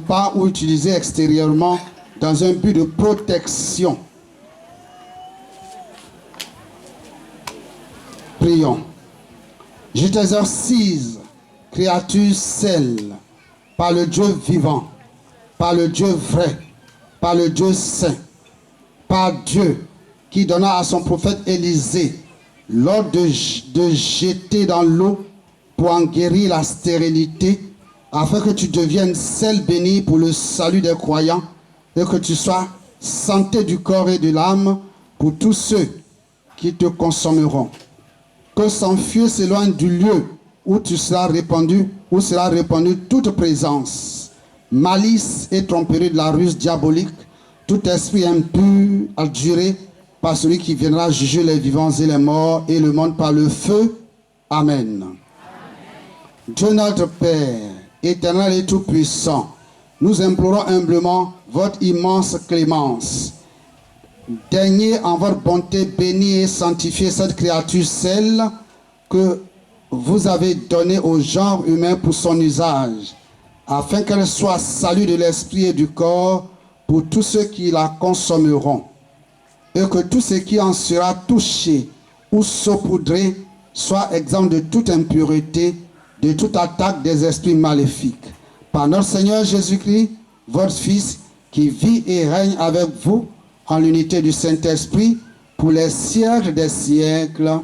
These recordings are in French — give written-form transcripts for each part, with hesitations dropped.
pas ou utilisé extérieurement dans un but de protection. Prions. Je t'exorcise, créature celle, par le Dieu vivant, par le Dieu vrai, par le Dieu saint, par Dieu qui donna à son prophète Élisée l'ordre de jeter dans l'eau pour en guérir la stérilité, afin que tu deviennes celle bénie pour le salut des croyants et que tu sois santé du corps et de l'âme pour tous ceux qui te consommeront. Que son feu s'éloigne du lieu où tu seras répandu, où sera répandue toute présence, malice et tromperie de la ruse diabolique, tout esprit impur, adjuré par celui qui viendra juger les vivants et les morts et le monde par le feu. Amen. Amen. Dieu notre Père, éternel et tout-puissant, nous implorons humblement votre immense clémence. Daignez en votre bonté bénir et sanctifier cette créature, celle que vous avez donnée au genre humain pour son usage, afin qu'elle soit salut de l'esprit et du corps pour tous ceux qui la consommeront, et que tout ce qui en sera touché ou saupoudré soit exempt de toute impureté, de toute attaque des esprits maléfiques. Par notre Seigneur Jésus-Christ, votre Fils, qui vit et règne avec vous en l'unité du Saint-Esprit, pour les siècles des siècles. Amen.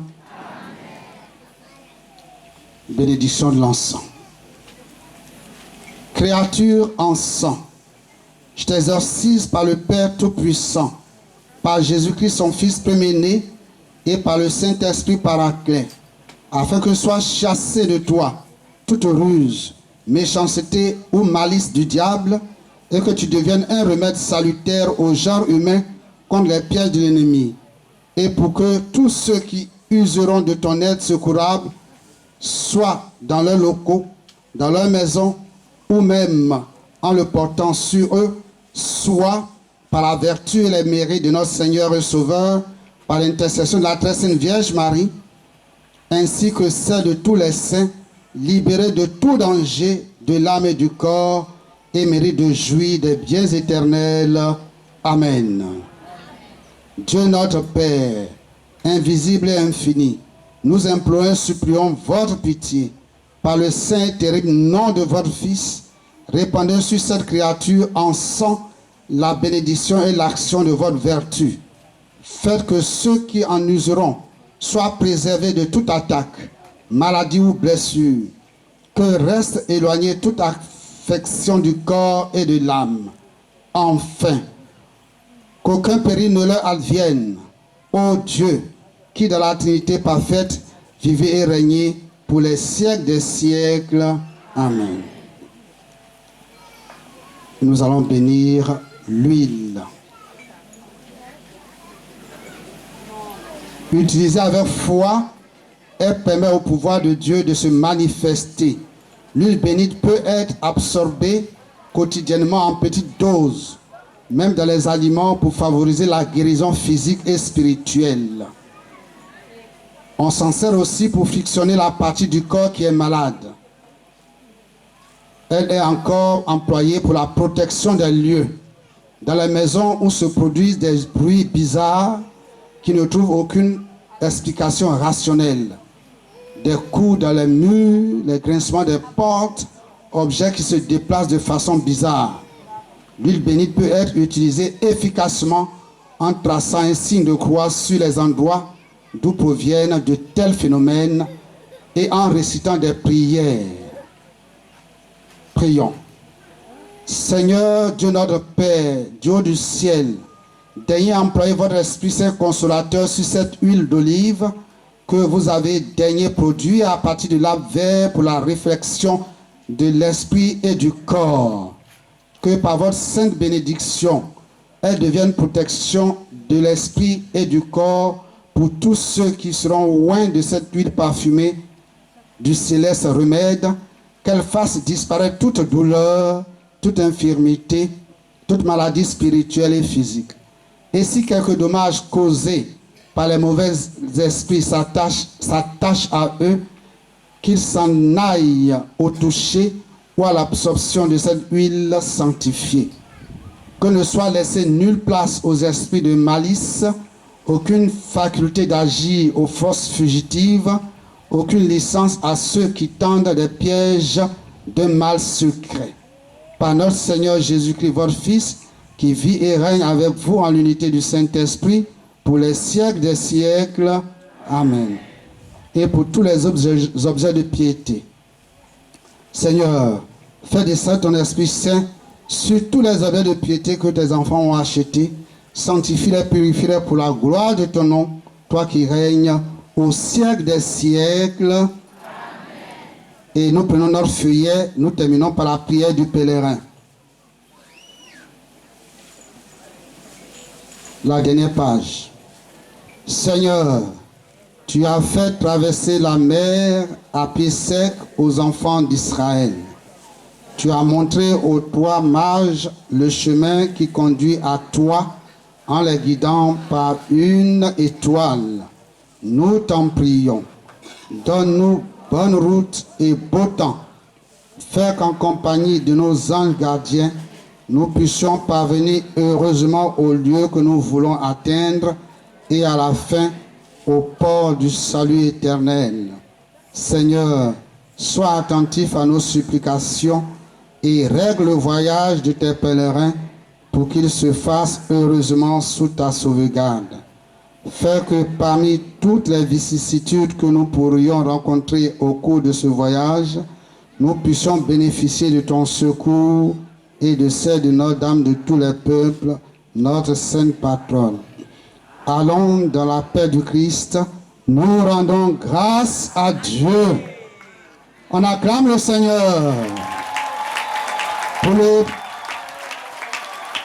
Bénédiction de l'encens. Créature en sang, je t'exorcise par le Père Tout-Puissant, par Jésus-Christ son Fils premier-né, et par le Saint-Esprit Paraclet, afin que soit chassée de toi toute ruse, méchanceté ou malice du diable, et que tu deviennes un remède salutaire au genre humain contre les pièges de l'ennemi, et pour que tous ceux qui useront de ton aide secourable, soit dans leurs locaux, dans leur maison, ou même en le portant sur eux, soit par la vertu et les mérites de notre Seigneur et Sauveur, par l'intercession de la très sainte Vierge Marie, ainsi que celle de tous les saints, libérés de tout danger de l'âme et du corps, et méritent de jouir des biens éternels. Amen. Dieu notre Père, invisible et infini, nous implorons et supplions votre pitié. Par le saint et terrible nom de votre Fils, répandez sur cette créature en sang la bénédiction et l'action de votre vertu. Faites que ceux qui en useront soient préservés de toute attaque, maladie ou blessure, que reste éloignée toute affection du corps et de l'âme. Enfin, qu'aucun péril ne leur advienne, ô Dieu, qui dans la Trinité parfaite vivez et régnez pour les siècles des siècles. Amen. Nous allons bénir l'huile. Utilisée avec foi, elle permet au pouvoir de Dieu de se manifester. L'huile bénite peut être absorbée quotidiennement en petites doses, même dans les aliments, pour favoriser la guérison physique et spirituelle. On s'en sert aussi pour frictionner la partie du corps qui est malade. Elle est encore employée pour la protection des lieux, dans les maisons où se produisent des bruits bizarres qui ne trouvent aucune explication rationnelle. Des coups dans les murs, les grincements des portes, objets qui se déplacent de façon bizarre. L'huile bénite peut être utilisée efficacement en traçant un signe de croix sur les endroits d'où proviennent de tels phénomènes et en récitant des prières. Prions. Seigneur Dieu notre Père, Dieu du ciel, daignez employer votre Esprit Saint consolateur sur cette huile d'olive que vous avez daigné produire à partir de l'arbre vert pour la réflexion de l'esprit et du corps. Que par votre sainte bénédiction, elle devienne protection de l'esprit et du corps pour tous ceux qui seront loin de cette huile parfumée du céleste remède, qu'elle fasse disparaître toute douleur, toute infirmité, toute maladie spirituelle et physique. Et si quelques dommages causés par les mauvais esprits s'attachent à eux, qu'ils s'en aillent au toucher ou à l'absorption de cette huile sanctifiée. Que ne soit laissée nulle place aux esprits de malice, aucune faculté d'agir aux forces fugitives, aucune licence à ceux qui tendent des pièges de mal secret. Par notre Seigneur Jésus-Christ, votre Fils, qui vit et règne avec vous en l'unité du Saint-Esprit, pour les siècles des siècles. Amen. Et pour tous les objets de piété. Seigneur, fais descendre ton Esprit Saint sur tous les objets de piété que tes enfants ont achetés. Sanctifie-les, purifie-les pour la gloire de ton nom, toi qui règnes au siècle des siècles. Amen. Et nous prenons notre feuillet, nous terminons par la prière du pèlerin. La dernière page. Seigneur, tu as fait traverser la mer à pied sec aux enfants d'Israël. Tu as montré aux 3 mages le chemin qui conduit à toi en les guidant par une étoile. Nous t'en prions. Donne-nous bonne route et beau temps. Fais qu'en compagnie de nos anges gardiens, nous puissions parvenir heureusement au lieu que nous voulons atteindre et à la fin au port du salut éternel. Seigneur, sois attentif à nos supplications et règle le voyage de tes pèlerins pour qu'ils se fassent heureusement sous ta sauvegarde. Fais que parmi toutes les vicissitudes que nous pourrions rencontrer au cours de ce voyage, nous puissions bénéficier de ton secours et de celle de Notre-Dame de tous les peuples, notre sainte patronne. Allons dans la paix du Christ, nous rendons grâce à Dieu. On acclame le Seigneur.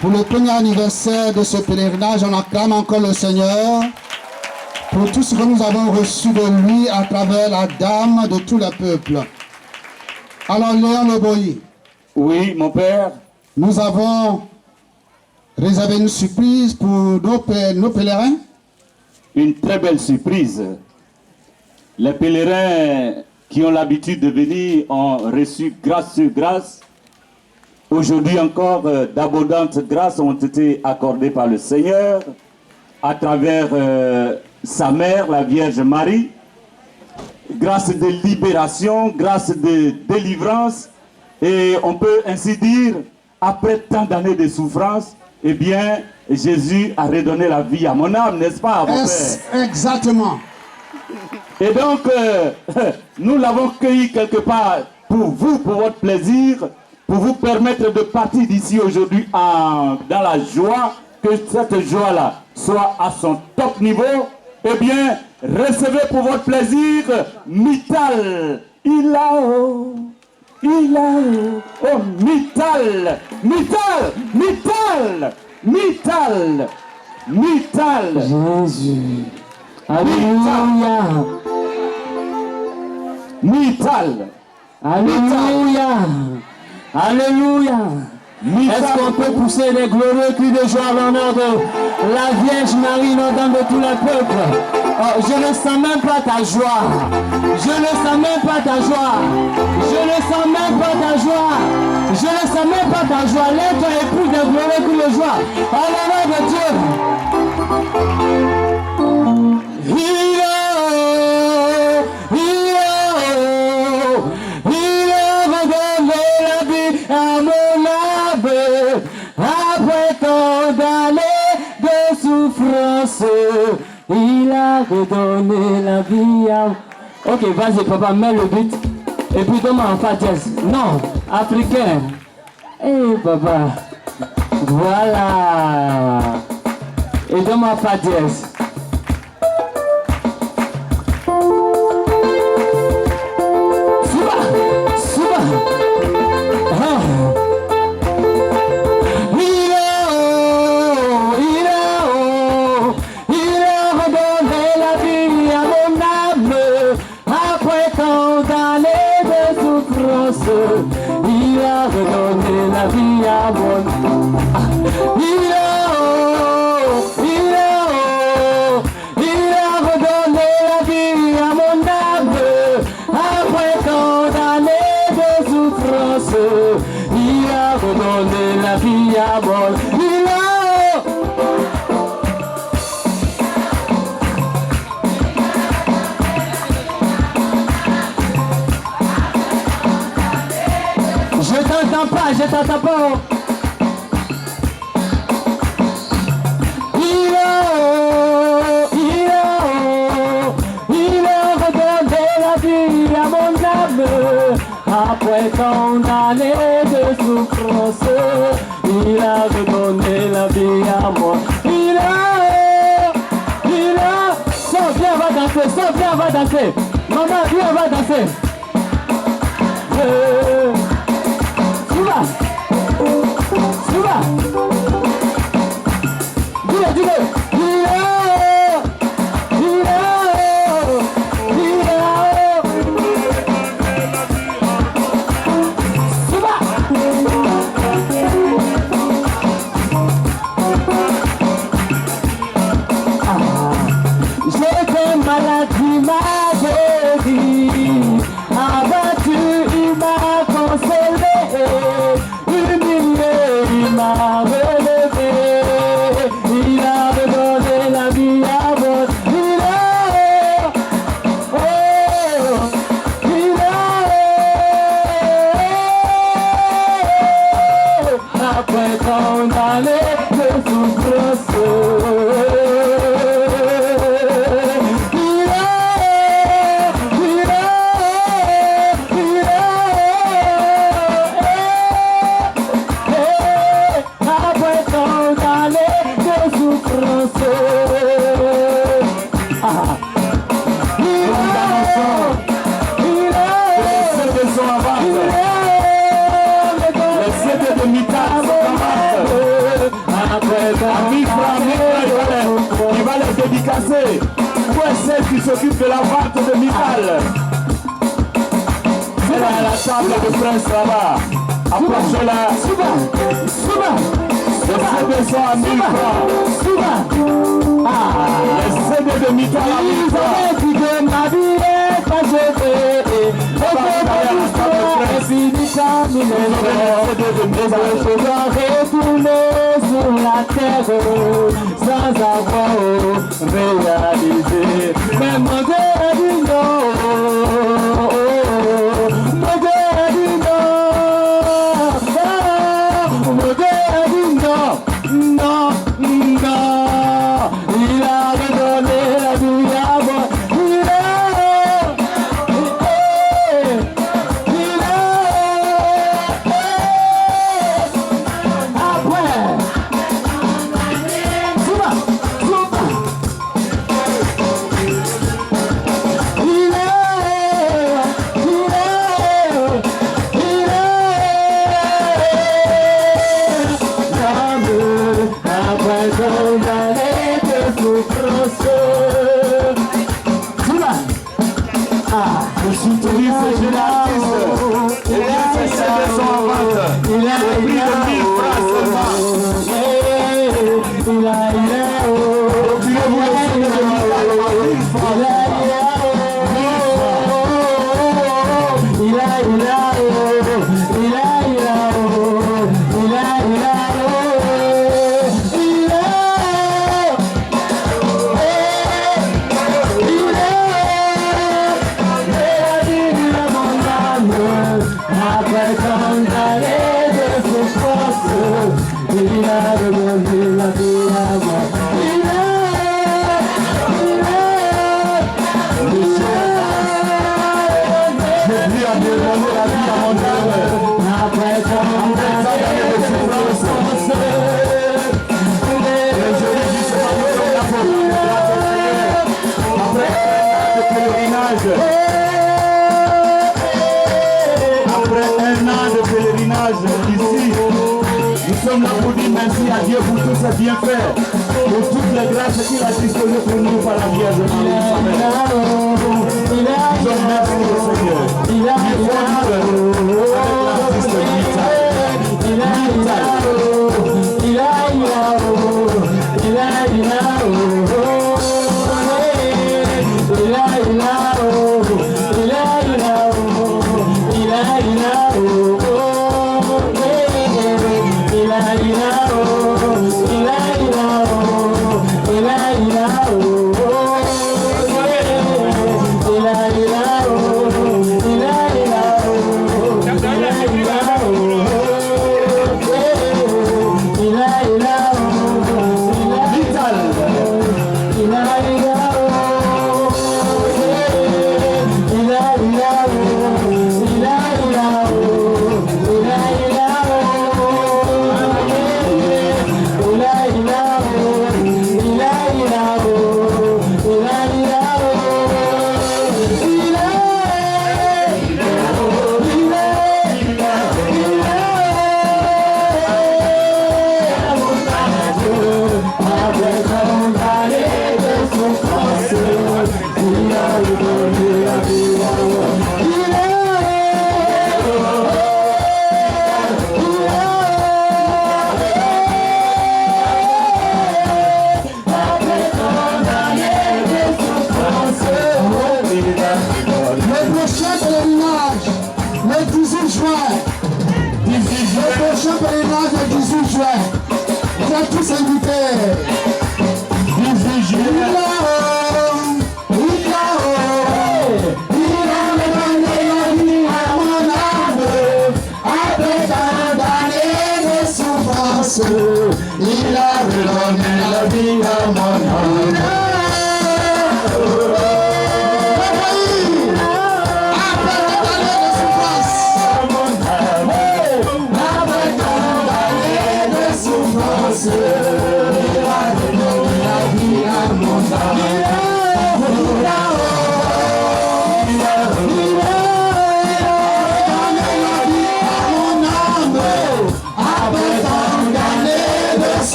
Pour le premier anniversaire de ce pèlerinage, on acclame encore le Seigneur pour tout ce que nous avons reçu de lui à travers la Dame de tous les peuples. Alors, Léon Leboyi. Oui, mon père. Nous avons réservé une surprise pour nos pèlerins. Une très belle surprise. Les pèlerins qui ont l'habitude de venir ont reçu grâce sur grâce. Aujourd'hui encore, d'abondantes grâces ont été accordées par le Seigneur à travers sa mère, la Vierge Marie. Grâce de libération, grâce de délivrance. Et on peut ainsi dire, après tant d'années de souffrance, eh bien, Jésus a redonné la vie à mon âme, n'est-ce pas, mon père? Exactement. Et donc, nous l'avons cueilli quelque part pour vous, pour votre plaisir, pour vous permettre de partir d'ici aujourd'hui dans la joie, que cette joie-là soit à son top niveau. Eh bien, recevez pour votre plaisir Mittal. Oh, Mittal, Jésus. Alléluia. Mittal. Alléluia. Alléluia. Est-ce qu'on peut pousser les glorieux cris de joie à l'honneur de la Vierge Marie, Notre-Dame de tous les peuples? Oh, je ne sens même pas ta joie. Je ne sens même pas ta joie. Je ne sens même pas ta joie. Je ne sens même pas ta joie. Lève-toi et pousse des glorieux cris de joie à l'honneur de Dieu. Il a redonné la vie à... Ok, vas-y papa, mets le beat. Et puis donne-moi en fa dièse. Non, africain. Eh papa. Voilà. Et donne-moi en fa dièse. Il a redonné la vie à mon... Il a redonné la vie à mon âme. Après tant d'années de souffrance, la vie à bol. Je t'entends pas, je t'entends pas. Il a redonné la vie à mon âme. Après tant d'années de souffrance, il a redonné la vie à moi. Il a, Sors, viens, va danser, sors, viens, va danser. Maman, viens, va danser. Suba, dis-le. Maladie m'a guéri, abattu il m'a consolé, humilié il m'a relevé, il a redonné la vie à moi, après tant d'années de souffrance. Il va les dédicacer. Où est celle qui s'occupe de la vente de Mittal? Elle est à la table de presse là-bas. Approchez-la. Les CD sont à 1000 francs. Les CD de Mittal à 1000 francs. Ma vie est achevée. Je dois retourner sur la terre sans avoir réalisé. Mais mon Dieu a dit non. Mon Dieu a dit non. Mon Dieu a dit non. Non. Il a redonné la vie à moi. Je suis touriste, je suis l'artiste. Et bien, ces CD sont en vente. Au prix de 1000 francs seulement. Procurez-vous le CD de Mittal à 1000 francs. Après tant d'années de souffrance, il a redonné la vie à moi. J'ai pris à redonner la vie à mon âme. Après tant d'années de souffrance, le joli du Seigneur après un pèlerinage. Après un an de pèlerinage ici, nous sommes là pour dire merci à Dieu pour tous ses bienfaits, pour toutes les grâces qu'il a disposées pour nous par la Vierge Marie. Nous sommes merci au Seigneur. Il faut dire avec l'artiste Mittal. Il a